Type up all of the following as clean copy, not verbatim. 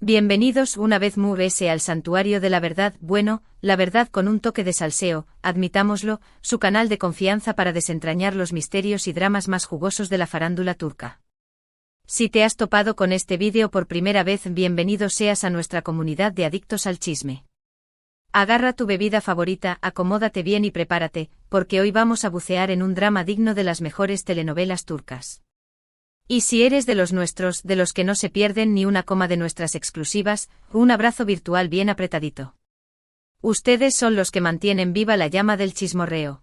Bienvenidos una vez más al Santuario de la Verdad, bueno, la verdad con un toque de salseo, admitámoslo, su canal de confianza para desentrañar los misterios y dramas más jugosos de la farándula turca. Si te has topado con este vídeo por primera vez, bienvenido seas a nuestra comunidad de adictos al chisme. Agarra tu bebida favorita, acomódate bien y prepárate, porque hoy vamos a bucear en un drama digno de las mejores telenovelas turcas. Y si eres de los nuestros, de los que no se pierden ni una coma de nuestras exclusivas, un abrazo virtual bien apretadito. Ustedes son los que mantienen viva la llama del chismorreo.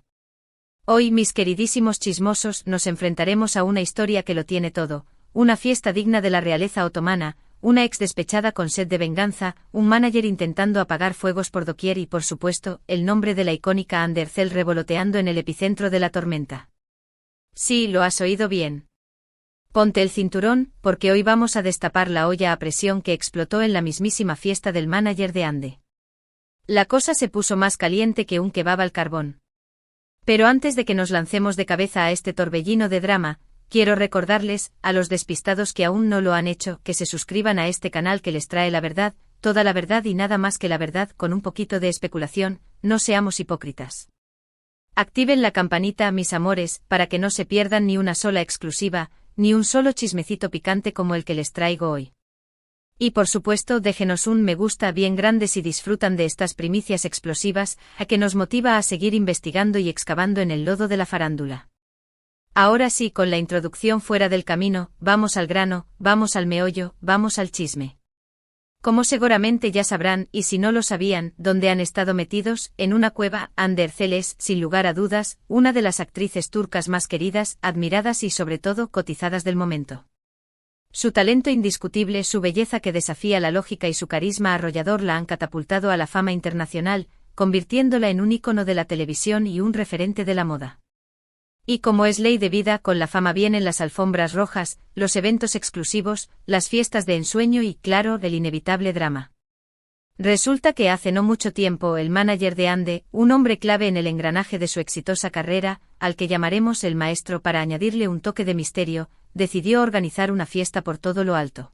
Hoy, mis queridísimos chismosos, nos enfrentaremos a una historia que lo tiene todo, una fiesta digna de la realeza otomana, una ex despechada con sed de venganza, un manager intentando apagar fuegos por doquier y, por supuesto, el nombre de la icónica Hande Erçel revoloteando en el epicentro de la tormenta. Sí, lo has oído bien. Ponte el cinturón, porque hoy vamos a destapar la olla a presión que explotó en la mismísima fiesta del manager de Hande. La cosa se puso más caliente que un kebab al carbón. Pero antes de que nos lancemos de cabeza a este torbellino de drama, quiero recordarles, a los despistados que aún no lo han hecho, que se suscriban a este canal que les trae la verdad, toda la verdad y nada más que la verdad con un poquito de especulación, no seamos hipócritas. Activen la campanita, mis amores, para que no se pierdan ni una sola exclusiva, ni un solo chismecito picante como el que les traigo hoy. Y por supuesto déjenos un me gusta bien grande si disfrutan de estas primicias explosivas, a que nos motiva a seguir investigando y excavando en el lodo de la farándula. Ahora sí, con la introducción fuera del camino, vamos al grano, vamos al meollo, vamos al chisme. Como seguramente ya sabrán, y si no lo sabían, dónde han estado metidos, en una cueva, Hande Erçel es, sin lugar a dudas, una de las actrices turcas más queridas, admiradas y sobre todo cotizadas del momento. Su talento indiscutible, su belleza que desafía la lógica y su carisma arrollador la han catapultado a la fama internacional, convirtiéndola en un ícono de la televisión y un referente de la moda. Y como es ley de vida, con la fama vienen las alfombras rojas, los eventos exclusivos, las fiestas de ensueño y, claro, el inevitable drama. Resulta que hace no mucho tiempo el manager de Hande, un hombre clave en el engranaje de su exitosa carrera, al que llamaremos el maestro para añadirle un toque de misterio, decidió organizar una fiesta por todo lo alto.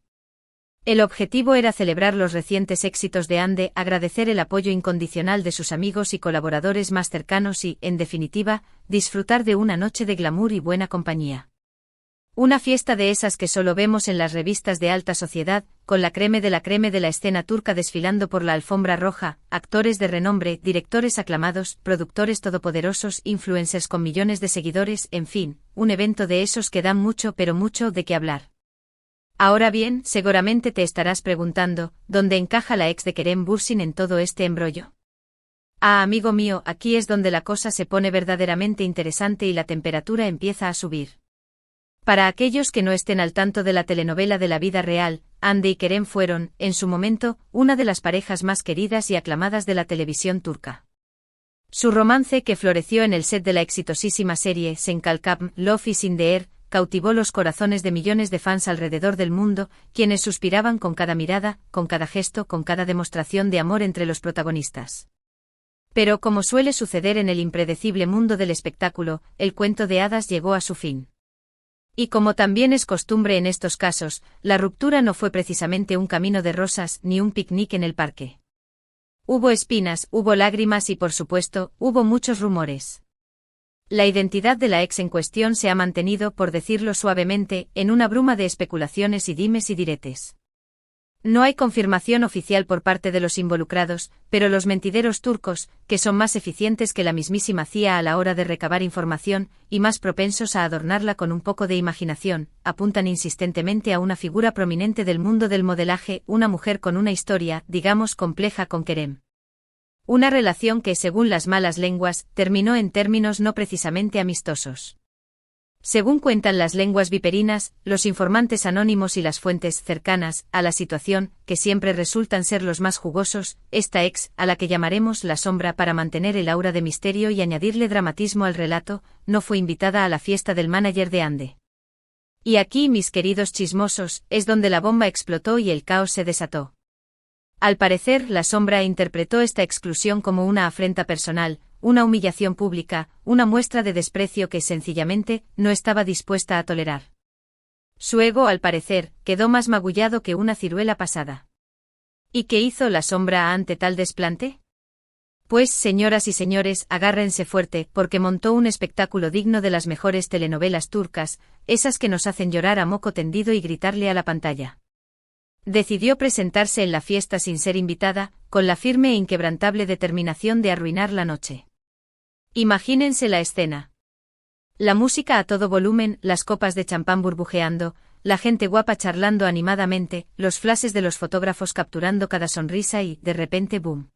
El objetivo era celebrar los recientes éxitos de Hande, agradecer el apoyo incondicional de sus amigos y colaboradores más cercanos y, en definitiva, disfrutar de una noche de glamour y buena compañía. Una fiesta de esas que solo vemos en las revistas de alta sociedad, con la creme de la escena turca desfilando por la alfombra roja, actores de renombre, directores aclamados, productores todopoderosos, influencers con millones de seguidores, en fin, un evento de esos que dan mucho pero mucho de qué hablar. Ahora bien, seguramente te estarás preguntando, ¿dónde encaja la ex de Kerem Bürsin en todo este embrollo? Ah, amigo mío, aquí es donde la cosa se pone verdaderamente interesante y la temperatura empieza a subir. Para aquellos que no estén al tanto de la telenovela de la vida real, Hande y Kerem fueron, en su momento, una de las parejas más queridas y aclamadas de la televisión turca. Su romance, que floreció en el set de la exitosísima serie Senkalkam, Love is in the Air, cautivó los corazones de millones de fans alrededor del mundo, quienes suspiraban con cada mirada, con cada gesto, con cada demostración de amor entre los protagonistas. Pero como suele suceder en el impredecible mundo del espectáculo, el cuento de hadas llegó a su fin. Y como también es costumbre en estos casos, la ruptura no fue precisamente un camino de rosas ni un picnic en el parque. Hubo espinas, hubo lágrimas y por supuesto, hubo muchos rumores. La identidad de la ex en cuestión se ha mantenido, por decirlo suavemente, en una bruma de especulaciones y dimes y diretes. No hay confirmación oficial por parte de los involucrados, pero los mentideros turcos, que son más eficientes que la mismísima CIA a la hora de recabar información, y más propensos a adornarla con un poco de imaginación, apuntan insistentemente a una figura prominente del mundo del modelaje, una mujer con una historia, digamos, compleja con Kerem. Una relación que, según las malas lenguas, terminó en términos no precisamente amistosos. Según cuentan las lenguas viperinas, los informantes anónimos y las fuentes cercanas a la situación, que siempre resultan ser los más jugosos, esta ex, a la que llamaremos la sombra para mantener el aura de misterio y añadirle dramatismo al relato, no fue invitada a la fiesta del manager de Hande. Y aquí, mis queridos chismosos, es donde la bomba explotó y el caos se desató. Al parecer, la sombra interpretó esta exclusión como una afrenta personal, una humillación pública, una muestra de desprecio que sencillamente no estaba dispuesta a tolerar. Su ego, al parecer, quedó más magullado que una ciruela pasada. ¿Y qué hizo la sombra ante tal desplante? Pues, señoras y señores, agárrense fuerte, porque montó un espectáculo digno de las mejores telenovelas turcas, esas que nos hacen llorar a moco tendido y gritarle a la pantalla. Decidió presentarse en la fiesta sin ser invitada, con la firme e inquebrantable determinación de arruinar la noche. Imagínense la escena. La música a todo volumen, las copas de champán burbujeando, la gente guapa charlando animadamente, los flashes de los fotógrafos capturando cada sonrisa y, de repente, ¡boom!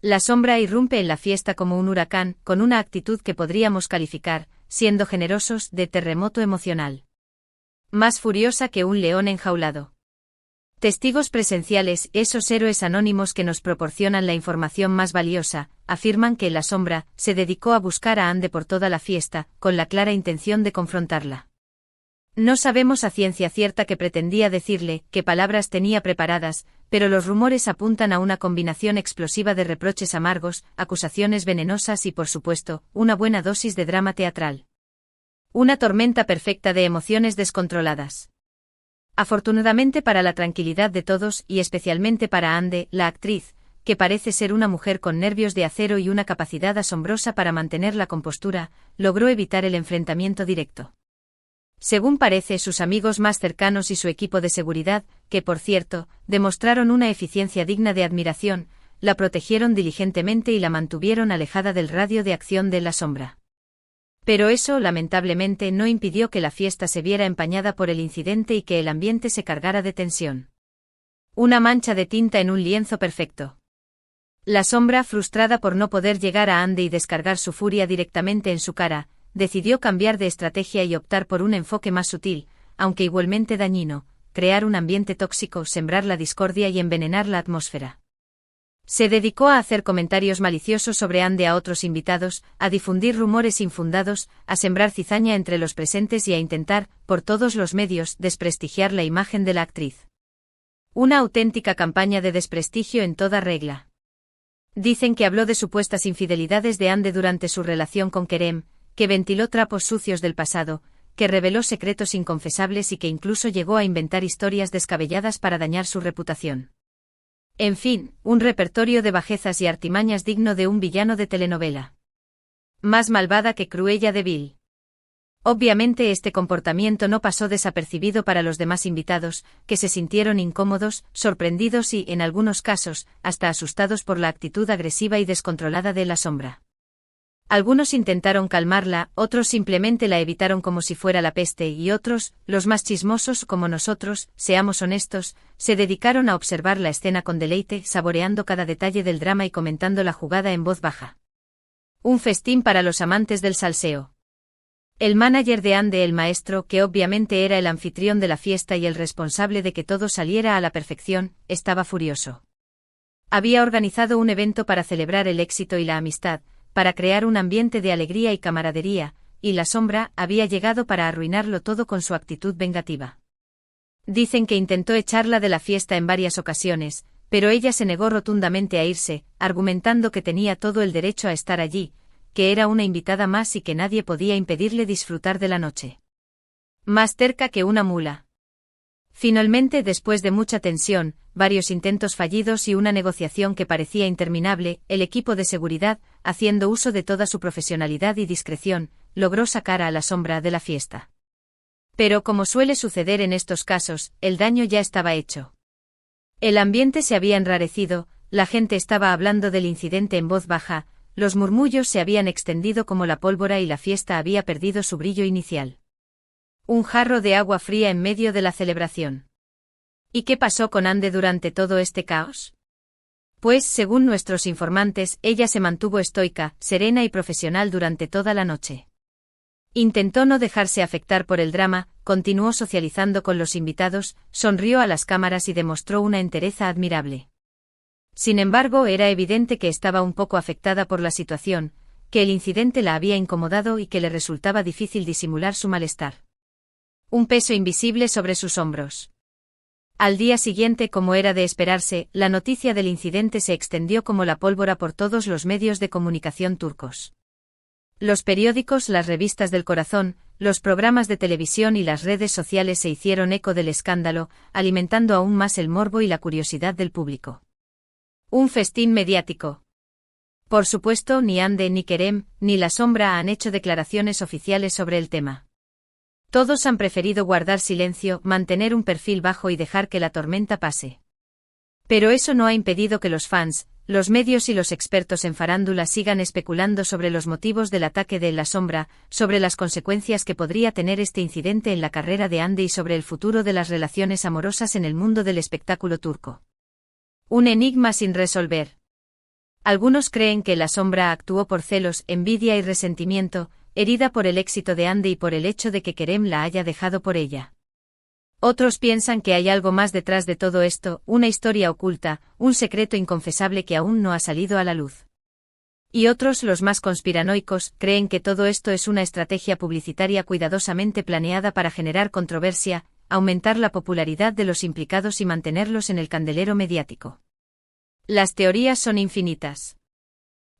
La sombra irrumpe en la fiesta como un huracán, con una actitud que podríamos calificar, siendo generosos, de terremoto emocional. Más furiosa que un león enjaulado. Testigos presenciales, esos héroes anónimos que nos proporcionan la información más valiosa, afirman que la sombra se dedicó a buscar a Ande por toda la fiesta, con la clara intención de confrontarla. No sabemos a ciencia cierta qué pretendía decirle, qué palabras tenía preparadas, pero los rumores apuntan a una combinación explosiva de reproches amargos, acusaciones venenosas y, por supuesto, una buena dosis de drama teatral. Una tormenta perfecta de emociones descontroladas. Afortunadamente para la tranquilidad de todos y especialmente para Ande, la actriz, que parece ser una mujer con nervios de acero y una capacidad asombrosa para mantener la compostura, logró evitar el enfrentamiento directo. Según parece, sus amigos más cercanos y su equipo de seguridad, que por cierto, demostraron una eficiencia digna de admiración, la protegieron diligentemente y la mantuvieron alejada del radio de acción de la sombra. Pero eso, lamentablemente, no impidió que la fiesta se viera empañada por el incidente y que el ambiente se cargara de tensión. Una mancha de tinta en un lienzo perfecto. La sombra, frustrada por no poder llegar a Ande y descargar su furia directamente en su cara, decidió cambiar de estrategia y optar por un enfoque más sutil, aunque igualmente dañino: crear un ambiente tóxico, sembrar la discordia y envenenar la atmósfera. Se dedicó a hacer comentarios maliciosos sobre Ande a otros invitados, a difundir rumores infundados, a sembrar cizaña entre los presentes y a intentar, por todos los medios, desprestigiar la imagen de la actriz. Una auténtica campaña de desprestigio en toda regla. Dicen que habló de supuestas infidelidades de Ande durante su relación con Kerem, que ventiló trapos sucios del pasado, que reveló secretos inconfesables y que incluso llegó a inventar historias descabelladas para dañar su reputación. En fin, un repertorio de bajezas y artimañas digno de un villano de telenovela. Más malvada que Cruella de Vil. Obviamente este comportamiento no pasó desapercibido para los demás invitados, que se sintieron incómodos, sorprendidos y, en algunos casos, hasta asustados por la actitud agresiva y descontrolada de la sombra. Algunos intentaron calmarla, otros simplemente la evitaron como si fuera la peste y otros, los más chismosos como nosotros, seamos honestos, se dedicaron a observar la escena con deleite, saboreando cada detalle del drama y comentando la jugada en voz baja. Un festín para los amantes del salseo. El manager de Ande, el maestro, que obviamente era el anfitrión de la fiesta y el responsable de que todo saliera a la perfección, estaba furioso. Había organizado un evento para celebrar el éxito y la amistad, para crear un ambiente de alegría y camaradería, y la sombra había llegado para arruinarlo todo con su actitud vengativa. Dicen que intentó echarla de la fiesta en varias ocasiones, pero ella se negó rotundamente a irse, argumentando que tenía todo el derecho a estar allí, que era una invitada más y que nadie podía impedirle disfrutar de la noche. Más terca que una mula. Finalmente, después de mucha tensión, varios intentos fallidos y una negociación que parecía interminable, el equipo de seguridad, haciendo uso de toda su profesionalidad y discreción, logró sacar a la sombra de la fiesta. Pero como suele suceder en estos casos, el daño ya estaba hecho. El ambiente se había enrarecido, la gente estaba hablando del incidente en voz baja, los murmullos se habían extendido como la pólvora y la fiesta había perdido su brillo inicial. Un jarro de agua fría en medio de la celebración. ¿Y qué pasó con Ande durante todo este caos? Pues, según nuestros informantes, ella se mantuvo estoica, serena y profesional durante toda la noche. Intentó no dejarse afectar por el drama, continuó socializando con los invitados, sonrió a las cámaras y demostró una entereza admirable. Sin embargo, era evidente que estaba un poco afectada por la situación, que el incidente la había incomodado y que le resultaba difícil disimular su malestar. Un peso invisible sobre sus hombros. Al día siguiente, como era de esperarse, la noticia del incidente se extendió como la pólvora por todos los medios de comunicación turcos. Los periódicos, las revistas del corazón, los programas de televisión y las redes sociales se hicieron eco del escándalo, alimentando aún más el morbo y la curiosidad del público. Un festín mediático. Por supuesto, ni Ande ni Kerem, ni La Sombra han hecho declaraciones oficiales sobre el tema. Todos han preferido guardar silencio, mantener un perfil bajo y dejar que la tormenta pase. Pero eso no ha impedido que los fans, los medios y los expertos en farándula sigan especulando sobre los motivos del ataque de La Sombra, sobre las consecuencias que podría tener este incidente en la carrera de Ande y sobre el futuro de las relaciones amorosas en el mundo del espectáculo turco. Un enigma sin resolver. Algunos creen que La Sombra actuó por celos, envidia y resentimiento, herida por el éxito de Ande y por el hecho de que Kerem la haya dejado por ella. Otros piensan que hay algo más detrás de todo esto, una historia oculta, un secreto inconfesable que aún no ha salido a la luz. Y otros, los más conspiranoicos, creen que todo esto es una estrategia publicitaria cuidadosamente planeada para generar controversia, aumentar la popularidad de los implicados y mantenerlos en el candelero mediático. Las teorías son infinitas.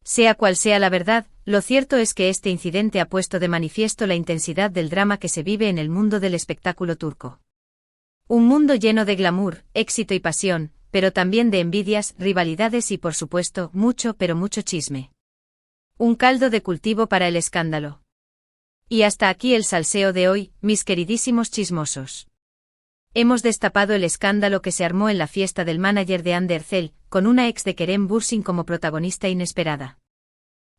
Sea cual sea la verdad, lo cierto es que este incidente ha puesto de manifiesto la intensidad del drama que se vive en el mundo del espectáculo turco. Un mundo lleno de glamour, éxito y pasión, pero también de envidias, rivalidades y por supuesto, mucho pero mucho chisme. Un caldo de cultivo para el escándalo. Y hasta aquí el salseo de hoy, mis queridísimos chismosos. Hemos destapado el escándalo que se armó en la fiesta del manager de Hande Erçel, con una ex de Kerem Bürsin como protagonista inesperada.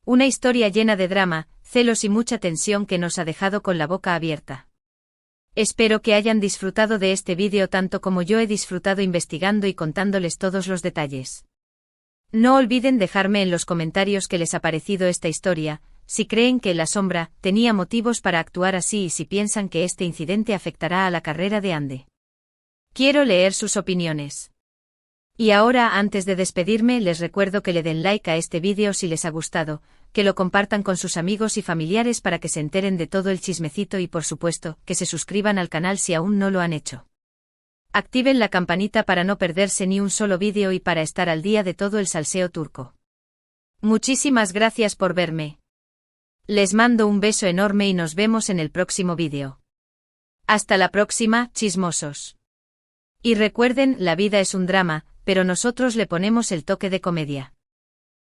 Una historia llena de drama, celos y mucha tensión que nos ha dejado con la boca abierta. Espero que hayan disfrutado de este vídeo tanto como yo he disfrutado investigando y contándoles todos los detalles. No olviden dejarme en los comentarios qué les ha parecido esta historia, si creen que La Sombra tenía motivos para actuar así y si piensan que este incidente afectará a la carrera de Hande. Quiero leer sus opiniones. Y ahora, antes de despedirme, les recuerdo que le den like a este vídeo si les ha gustado, que lo compartan con sus amigos y familiares para que se enteren de todo el chismecito y por supuesto, que se suscriban al canal si aún no lo han hecho. Activen la campanita para no perderse ni un solo vídeo y para estar al día de todo el salseo turco. Muchísimas gracias por verme. Les mando un beso enorme y nos vemos en el próximo vídeo. Hasta la próxima, chismosos. Y recuerden, la vida es un drama, pero nosotros le ponemos el toque de comedia.